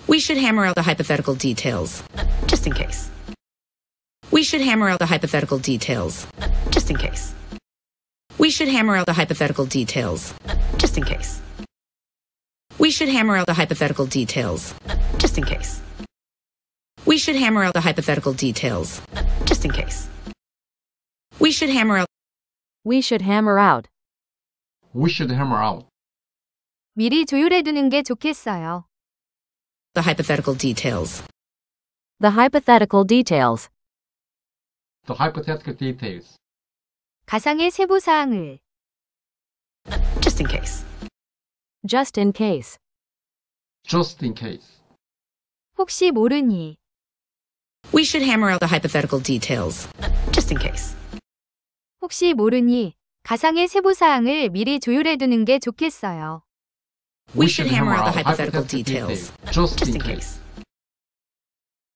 We should hammer out the hypothetical details, just in case. We should hammer out the hypothetical details, just in case. We should hammer out the hypothetical details, just in case. We should hammer out the hypothetical details, just in case. We should hammer out the hypothetical details, just in case. We should hammer out. We should hammer out. We should hammer out. 미리 조율해두는 게 좋겠어요. The hypothetical details. The hypothetical details. The hypothetical details. 가상의 세부 사항을. Just in case. Just in case. Just in case. 혹시 모르니. We should hammer out the hypothetical details, just in case. 혹시 모르니 가상의 세부 사항을 미리 조율해두는 게 좋겠어요. We should hammer out the hypothetical details, just in in case. case.